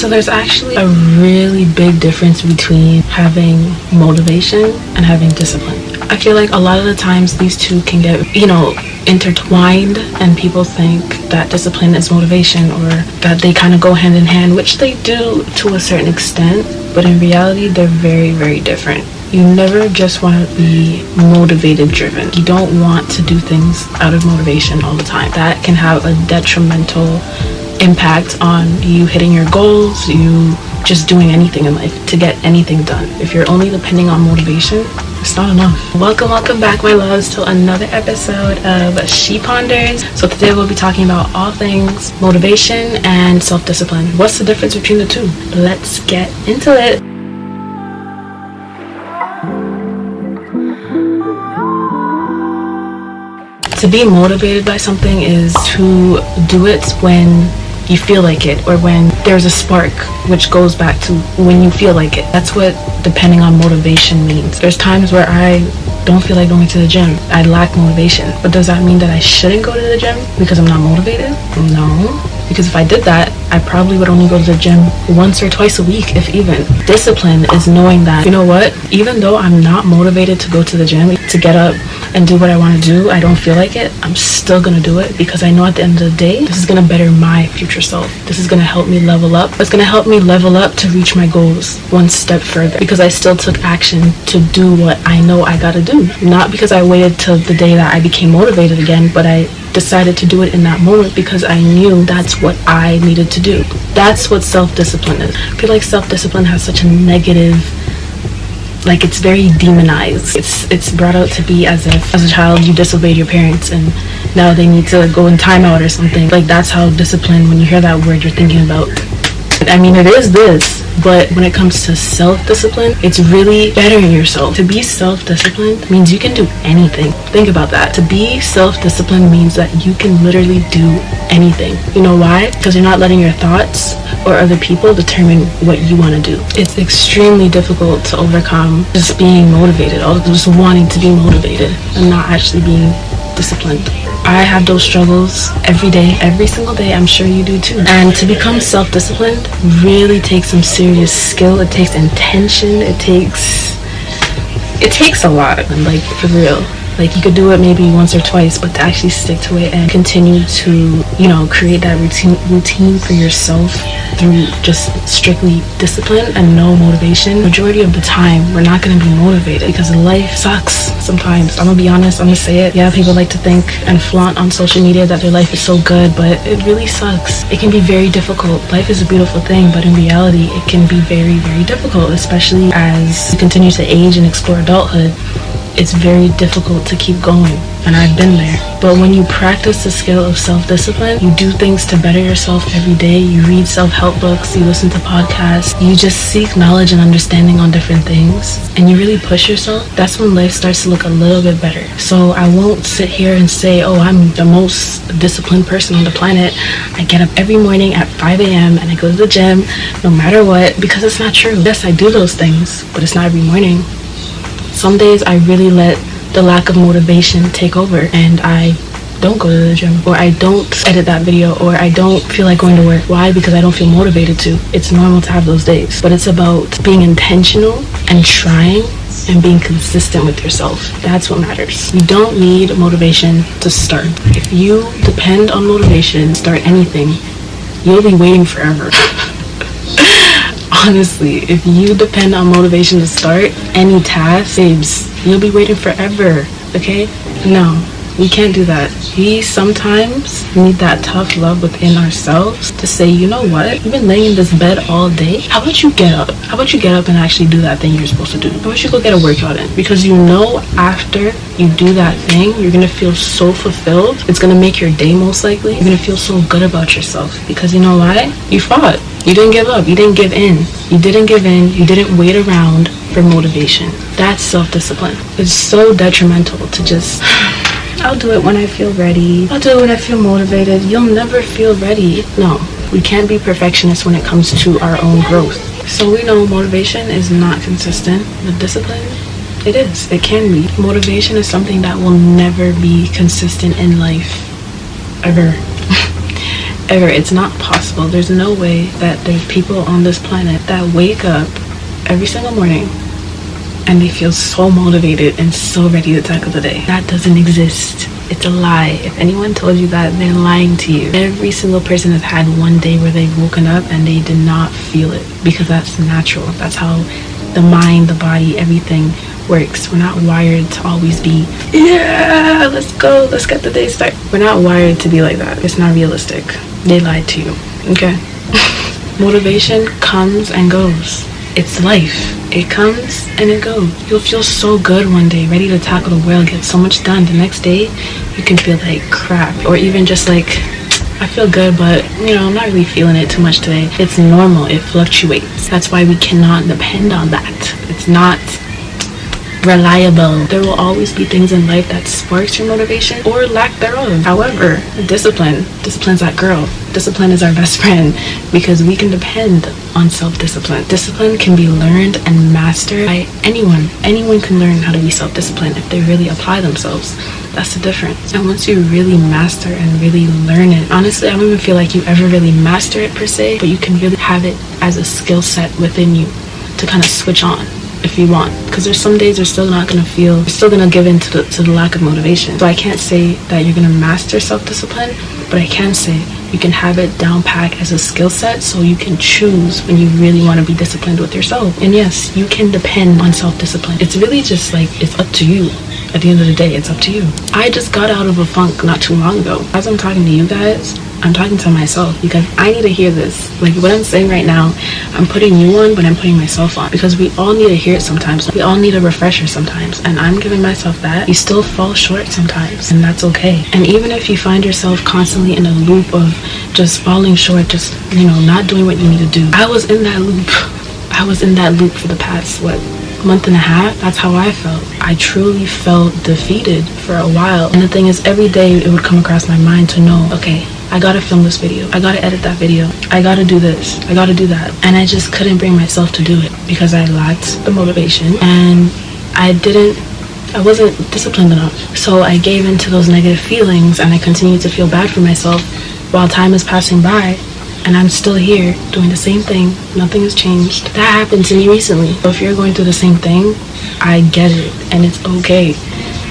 So there's actually a really big difference between having motivation and having discipline. I feel like a lot of the times these two can get, intertwined, and people think that discipline is motivation, or that they kind of go hand in hand, which they do to a certain extent, but in reality they're very, very different. You never just want to be motivated driven. You don't want to do things out of motivation all the time. That can have a detrimental impact on you hitting your goals, you just doing anything in life, to get anything done. If you're only depending on motivation, it's not enough. Welcome back, my loves, to another episode of ShePonders. So today we'll be talking about all things motivation and self-discipline. What's the difference between the two? Let's get into it. To be motivated by something is to do it when you feel like it, or when there's a spark, which goes back to when you feel like it. That's what depending on motivation means. There's times where I don't feel like going to the gym. I lack motivation. But does that mean that I shouldn't go to the gym because I'm not motivated? No. Because if I did that, I probably would only go to the gym once or twice a week, if even. Discipline is knowing that, you know what, even though I'm not motivated to go to the gym, to get up and do what I want to do, I don't feel like it, I'm still going to do it, because I know at the end of the day, this is going to better my future self. This is going to help me level up. It's going to help me level up to reach my goals one step further, because I still took action to do what I know I got to do. Not because I waited till the day that I became motivated again, but I decided to do it in that moment because I knew that's what I needed to do. That's what self-discipline is. I feel like self-discipline has such a negative, like, it's very demonized. It's brought out to be as if as a child you disobeyed your parents and now they need to go in timeout or something. Like, that's how discipline, when you hear that word, you're thinking about. I mean, it is this, but when it comes to self-discipline, it's really bettering yourself. To be self-disciplined means you can do anything. Think about that. To be self-disciplined means that you can literally do anything. You know why? Because you're not letting your thoughts or other people determine what you want to do. It's extremely difficult to overcome just being motivated, or just wanting to be motivated and not actually being disciplined. I have those struggles every day, every single day. I'm sure you do too. And to become self-disciplined really takes some serious skill. It takes intention. It takes a lot, like, for real. Like, you could do it maybe once or twice, but to actually stick to it and continue to, create that routine for yourself through just strictly discipline and no motivation. Majority of the time, we're not going to be motivated because life sucks sometimes. I'm going to be honest, I'm going to say it. Yeah, people like to think and flaunt on social media that their life is so good, but it really sucks. It can be very difficult. Life is a beautiful thing, but in reality, it can be very, very difficult, especially as you continue to age and explore adulthood. It's very difficult to keep going, and I've been there. But when you practice the skill of self-discipline, you do things to better yourself every day. You read self-help books, you listen to podcasts, you just seek knowledge and understanding on different things, and you really push yourself. That's when life starts to look a little bit better. So I won't sit here and say, oh, I'm the most disciplined person on the planet. I get up every morning at 5 a.m. and I go to the gym no matter what, because it's not true. Yes, I do those things, but it's not every morning. Some days I really let the lack of motivation take over and I don't go to the gym, or I don't edit that video, or I don't feel like going to work. Why? Because I don't feel motivated to. It's normal to have those days, but it's about being intentional and trying and being consistent with yourself. That's what matters. You don't need motivation to start. If you depend on motivation to start anything, you'll be waiting forever. Honestly, if you depend on motivation to start any task, babes, you'll be waiting forever, okay? No, we can't do that. We sometimes need that tough love within ourselves to say, you know what? You've been laying in this bed all day. How about you get up? How about you get up and actually do that thing you're supposed to do? How about you go get a workout in? Because you know after you do that thing, you're going to feel so fulfilled. It's going to make your day most likely. You're going to feel so good about yourself. Because you know why? You fought. You didn't give up. You didn't give in. You didn't give in. You didn't wait around for motivation. That's self-discipline. It's so detrimental to just, I'll do it when I feel ready. I'll do it when I feel motivated. You'll never feel ready. No, we can't be perfectionists when it comes to our own growth. So we know motivation is not consistent. The discipline, it is. It can be. Motivation is something that will never be consistent in life. Ever. However, it's not possible. There's no way that there's people on this planet that wake up every single morning and they feel so motivated and so ready to tackle the day. That doesn't exist. It's a lie. If anyone told you that, they're lying to you. Every single person has had one day where they've woken up and they did not feel it, because that's natural. That's how the mind, the body, everything works. We're not wired to always be, yeah, let's go, let's get the day started. We're not wired to be like that. It's not realistic. They lied to you, okay? Motivation comes and goes. It's life. It comes and it goes. You'll feel so good one day, ready to tackle the world, get so much done. The next day, you can feel like crap. Or even just like, I feel good, but I'm not really feeling it too much today. It's normal. It fluctuates. That's why we cannot depend on that. It's not reliable. There will always be things in life that sparks your motivation or lack thereof. However, discipline's that girl. Discipline is our best friend, because we can depend on self-discipline. Discipline can be learned and mastered by anyone. Anyone can learn how to be self-disciplined if they really apply themselves. That's the difference. And once you really master and really learn it, honestly, I don't even feel like you ever really master it per se, but you can really have it as a skill set within you to kind of switch on if you want, because there's some days you're still not going to feel, you're still going to give in to the lack of motivation. So I can't say that you're going to master self-discipline, but I can say you can have it down pack as a skill set, so you can choose when you really want to be disciplined with yourself. And yes, you can depend on self-discipline. It's really just like, it's up to you. At the end of the day, it's up to you. I just got out of a funk not too long ago. As I'm talking to you guys, I'm talking to myself, because I need to hear this. Like what I'm saying right now, I'm putting you on, but I'm putting myself on, because we all need to hear it sometimes. We all need a refresher sometimes, and I'm giving myself that. You still fall short sometimes, and that's okay. And even if you find yourself constantly in a loop of just falling short, just not doing what you need to do. I was in that loop. I was in that loop for the past month and a half. That's how I felt. I truly felt defeated for a while. And the thing is, every day it would come across my mind to know, okay, I gotta film this video, I gotta edit that video, I gotta do this, I gotta do that. And I just couldn't bring myself to do it because I lacked the motivation, and I wasn't disciplined enough. So I gave into those negative feelings, and I continued to feel bad for myself while time is passing by. And I'm still here doing the same thing. Nothing has changed. That happened to me recently. So if you're going through the same thing, I get it. And it's okay.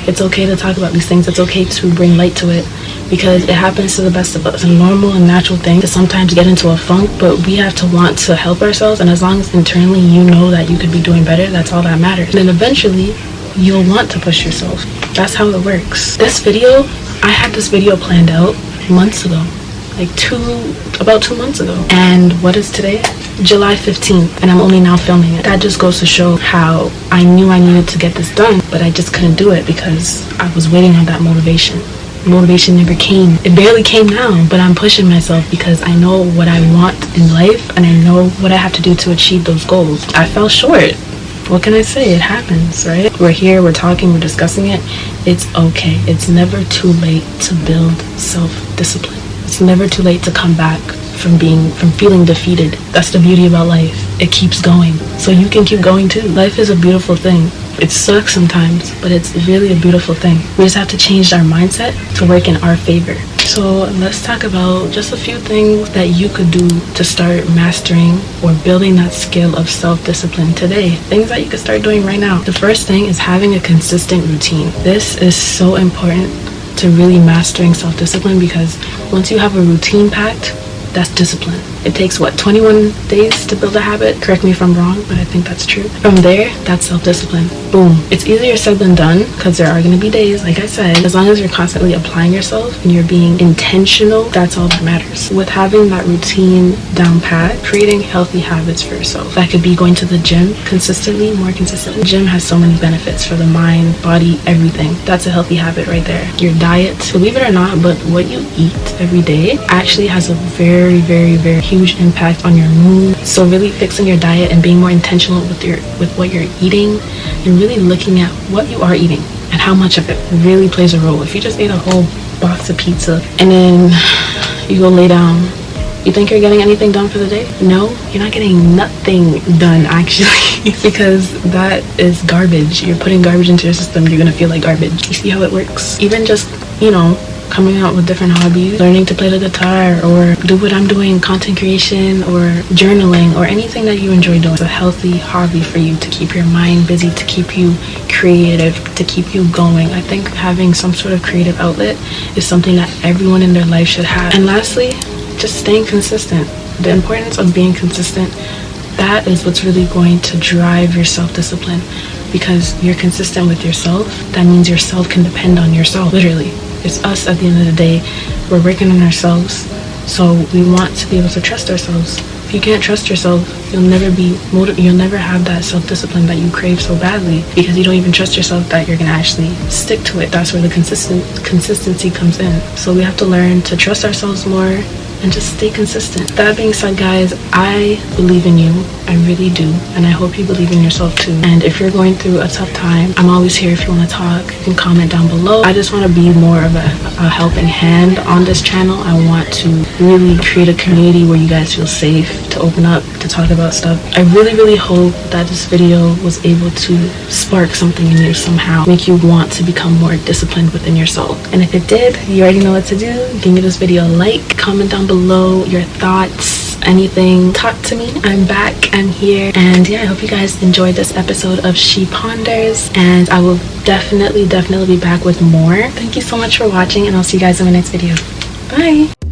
It's okay to talk about these things. It's okay to bring light to it, because it happens to the best of us. It's a normal and natural thing to sometimes get into a funk, but we have to want to help ourselves. And as long as internally you know that you could be doing better, that's all that matters. And then eventually you'll want to push yourself. That's how it works. This video, I had this video planned out months ago. About 2 months ago. And what is today? July 15th, and I'm only now filming it. That just goes to show how I knew I needed to get this done, but I just couldn't do it because I was waiting on that motivation. Motivation never came. It barely came now, but I'm pushing myself because I know what I want in life, and I know what I have to do to achieve those goals. I fell short. What can I say? It happens, right? We're here, we're talking, we're discussing it. It's okay. It's never too late to build self-discipline. It's never too late to come back from feeling defeated. That's the beauty about life. It keeps going. So you can keep going too. Life is a beautiful thing. It sucks sometimes, but it's really a beautiful thing. We just have to change our mindset to work in our favor. So let's talk about just a few things that you could do to start mastering or building that skill of self-discipline today. Things that you could start doing right now. The first thing is having a consistent routine. This is so important to really mastering self-discipline, because once you have a routine packed, that's discipline. It takes 21 days to build a habit? Correct me if I'm wrong, but I think that's true. From there, that's self-discipline. Boom. It's easier said than done, because there are going to be days, like I said. As long as you're constantly applying yourself and you're being intentional, that's all that matters. With having that routine down pat, creating healthy habits for yourself. That could be going to the gym consistently, more consistently. Gym has so many benefits for the mind, body, everything. That's a healthy habit right there. Your diet, believe it or not, but what you eat every day actually has a very, very, very huge impact on your mood. So really fixing your diet and being more intentional with what you're eating, and really looking at what you are eating and how much of it really plays a role. If you just ate a whole box of pizza and then you go lay down, you think you're getting anything done for the day? No, you're not getting nothing done actually, because that is garbage. You're putting garbage into your system. You're gonna feel like garbage. You see how it works? Even just coming out with different hobbies, learning to play the guitar, or do what I'm doing, content creation or journaling, or anything that you enjoy doing. It's a healthy hobby for you to keep your mind busy, to keep you creative, to keep you going. I think having some sort of creative outlet is something that everyone in their life should have. And lastly, just staying consistent. The importance of being consistent, that is what's really going to drive your self-discipline, because you're consistent with yourself. That means yourself can depend on yourself. Literally, it's us at the end of the day. We're working on ourselves, so we want to be able to trust ourselves. If you can't trust yourself, you'll never have that self-discipline that you crave so badly, because you don't even trust yourself that you're gonna actually stick to it. That's where the consistency comes in. So we have to learn to trust ourselves more and just stay consistent. That being said, guys, I believe in you. I really do. And I hope you believe in yourself too. And if you're going through a tough time, I'm always here if you want to talk. You can comment down below. I just want to be more of a helping hand on this channel. I want to really create a community where you guys feel safe to open up, to talk about stuff. I really, really hope that this video was able to spark something in you somehow, make you want to become more disciplined within yourself. And if it did, you already know what to do. You can give this video a like, comment down below your thoughts, anything. Talk to me. I'm back. I'm here. And yeah, I hope you guys enjoyed this episode of ShePonders, and I will definitely be back with more. Thank you so much for watching, and I'll see you guys in my next video. Bye.